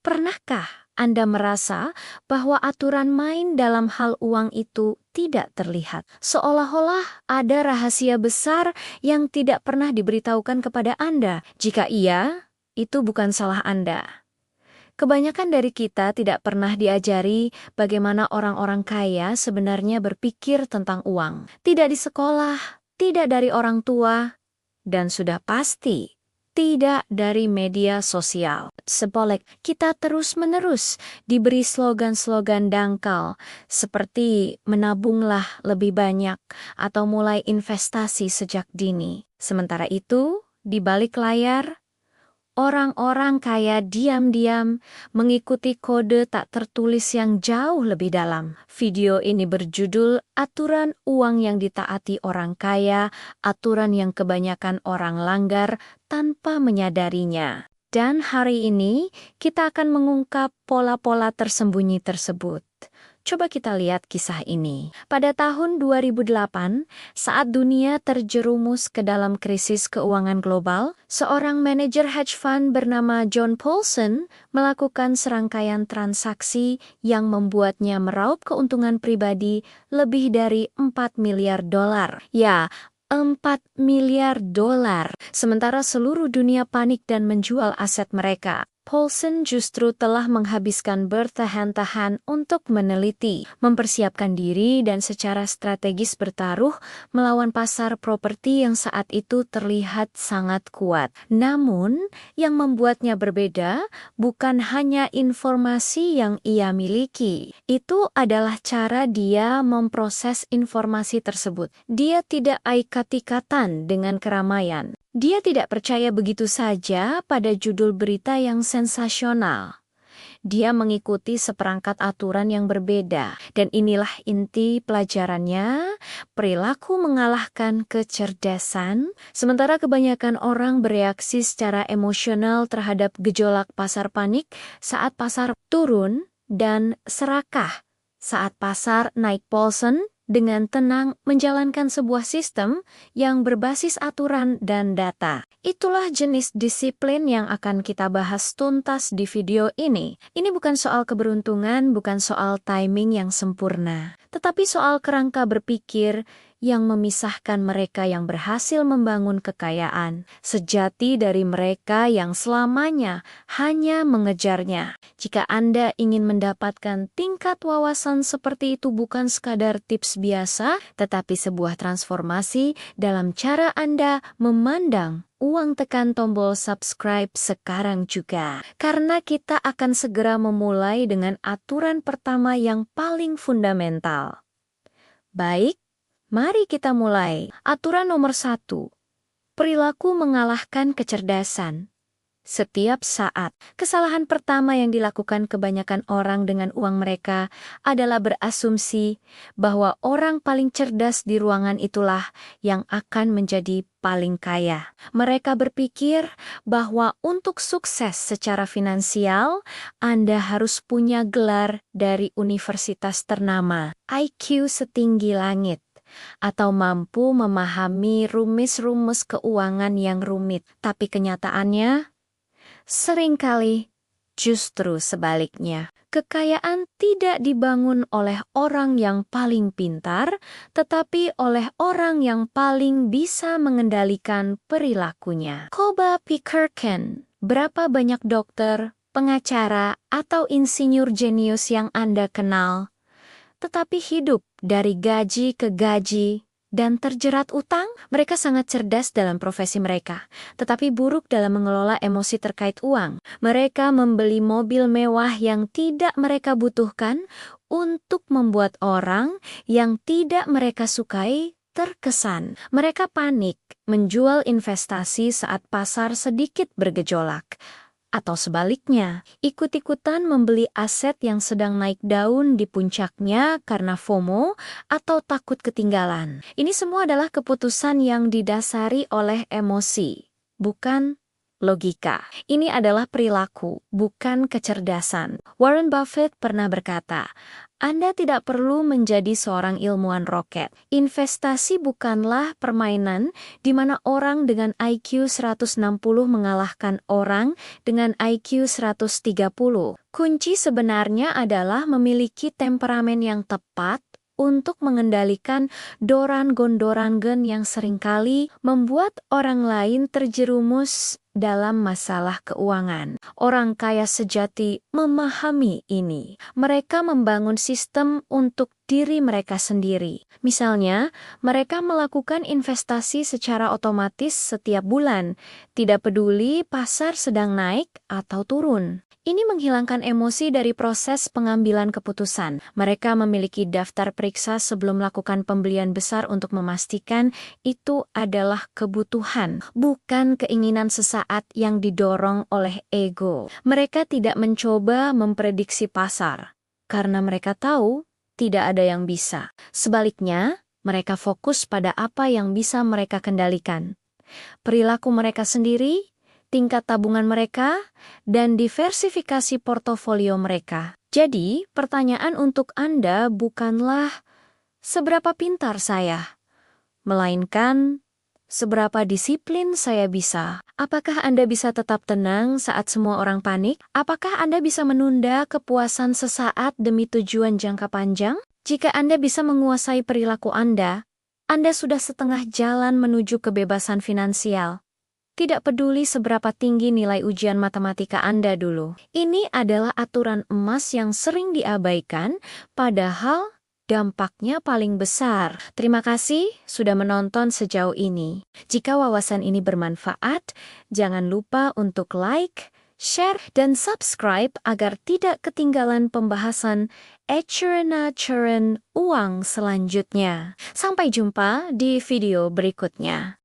Pernahkah Anda merasa bahwa aturan main dalam hal uang itu tidak terlihat? Seolah-olah ada rahasia besar yang tidak pernah diberitahukan kepada Anda. Jika iya, itu bukan salah Anda. Kebanyakan dari kita tidak pernah diajari bagaimana orang-orang kaya sebenarnya berpikir tentang uang. Tidak di sekolah, tidak dari orang tua, dan sudah pasti tidak dari media sosial. Sebolek, kita terus-menerus diberi slogan-slogan dangkal seperti menabunglah lebih banyak atau mulai investasi sejak dini. Sementara itu, di balik layar, orang-orang kaya diam-diam mengikuti kode tak tertulis yang jauh lebih dalam. Video ini berjudul Aturan Uang yang Ditaati Orang Kaya, Aturan yang Kebanyakan Orang Langgar Tanpa Menyadarinya. Dan hari ini kita akan mengungkap pola-pola tersembunyi tersebut. Coba kita lihat kisah ini. Pada tahun 2008, saat dunia terjerumus ke dalam krisis keuangan global, seorang manajer hedge fund bernama John Paulson melakukan serangkaian transaksi yang membuatnya meraup keuntungan pribadi lebih dari 4 miliar dolar. Ya, 4 miliar dolar. Sementara seluruh dunia panik dan menjual aset mereka. Paulson justru telah menghabiskan bertahan-tahan untuk meneliti, mempersiapkan diri dan secara strategis bertaruh melawan pasar properti yang saat itu terlihat sangat kuat. Namun, yang membuatnya berbeda bukan hanya informasi yang ia miliki. Itu adalah cara dia memproses informasi tersebut. Dia tidak ikat-ikatan dengan keramaian. Dia tidak percaya begitu saja pada judul berita yang sensasional. Dia mengikuti seperangkat aturan yang berbeda. Dan inilah inti pelajarannya, perilaku mengalahkan kecerdasan, sementara kebanyakan orang bereaksi secara emosional terhadap gejolak pasar panik saat pasar turun dan serakah saat pasar naik. Paulson dengan tenang menjalankan sebuah sistem yang berbasis aturan dan data. Itulah jenis disiplin yang akan kita bahas tuntas di video ini. Ini bukan soal keberuntungan, bukan soal timing yang sempurna, tetapi soal kerangka berpikir yang memisahkan mereka yang berhasil membangun kekayaan sejati dari mereka yang selamanya hanya mengejarnya. Jika Anda ingin mendapatkan tingkat wawasan seperti itu, bukan sekadar tips biasa, tetapi sebuah transformasi dalam cara Anda memandang uang, tekan tombol subscribe sekarang juga. Karena kita akan segera memulai dengan aturan pertama yang paling fundamental. Baik, mari kita mulai. Aturan nomor 1. Perilaku mengalahkan kecerdasan. Setiap saat, kesalahan pertama yang dilakukan kebanyakan orang dengan uang mereka adalah berasumsi bahwa orang paling cerdas di ruangan itulah yang akan menjadi paling kaya. Mereka berpikir bahwa untuk sukses secara finansial, Anda harus punya gelar dari universitas ternama, IQ setinggi langit, atau mampu memahami rumus-rumus keuangan yang rumit. Tapi kenyataannya, seringkali justru sebaliknya. Kekayaan tidak dibangun oleh orang yang paling pintar, tetapi oleh orang yang paling bisa mengendalikan perilakunya. Koba Pikirken, berapa banyak dokter, pengacara, atau insinyur jenius yang Anda kenal, tetapi hidup dari gaji ke gaji dan terjerat utang? Mereka sangat cerdas dalam profesi mereka, tetapi buruk dalam mengelola emosi terkait uang. Mereka membeli mobil mewah yang tidak mereka butuhkan untuk membuat orang yang tidak mereka sukai terkesan. Mereka panik menjual investasi saat pasar sedikit bergejolak. Atau sebaliknya, ikut-ikutan membeli aset yang sedang naik daun di puncaknya karena FOMO atau takut ketinggalan. Ini semua adalah keputusan yang didasari oleh emosi, bukan logika. Ini adalah perilaku, bukan kecerdasan. Warren Buffett pernah berkata, Anda tidak perlu menjadi seorang ilmuwan roket. Investasi bukanlah permainan di mana orang dengan IQ 160 mengalahkan orang dengan IQ 130. Kunci sebenarnya adalah memiliki temperamen yang tepat untuk mengendalikan doran-gondorangan yang seringkali membuat orang lain terjerumus dalam masalah keuangan. Orang kaya sejati memahami ini. Mereka membangun sistem untuk diri mereka sendiri. Misalnya, mereka melakukan investasi secara otomatis setiap bulan, tidak peduli pasar sedang naik atau turun. Ini menghilangkan emosi dari proses pengambilan keputusan. Mereka memiliki daftar periksa sebelum melakukan pembelian besar untuk memastikan itu adalah kebutuhan, bukan keinginan sesaat yang didorong oleh ego. Mereka tidak mencoba memprediksi pasar, karena mereka tahu tidak ada yang bisa. Sebaliknya, mereka fokus pada apa yang bisa mereka kendalikan. Perilaku mereka sendiri, tingkat tabungan mereka, dan diversifikasi portofolio mereka. Jadi, pertanyaan untuk Anda bukanlah seberapa pintar saya, melainkan seberapa disiplin saya bisa. Apakah Anda bisa tetap tenang saat semua orang panik? Apakah Anda bisa menunda kepuasan sesaat demi tujuan jangka panjang? Jika Anda bisa menguasai perilaku Anda sudah setengah jalan menuju kebebasan finansial. Tidak peduli seberapa tinggi nilai ujian matematika Anda dulu. Ini adalah aturan emas yang sering diabaikan, padahal dampaknya paling besar. Terima kasih sudah menonton sejauh ini. Jika wawasan ini bermanfaat, jangan lupa untuk like, share, dan subscribe agar tidak ketinggalan pembahasan eceran uang selanjutnya. Sampai jumpa di video berikutnya.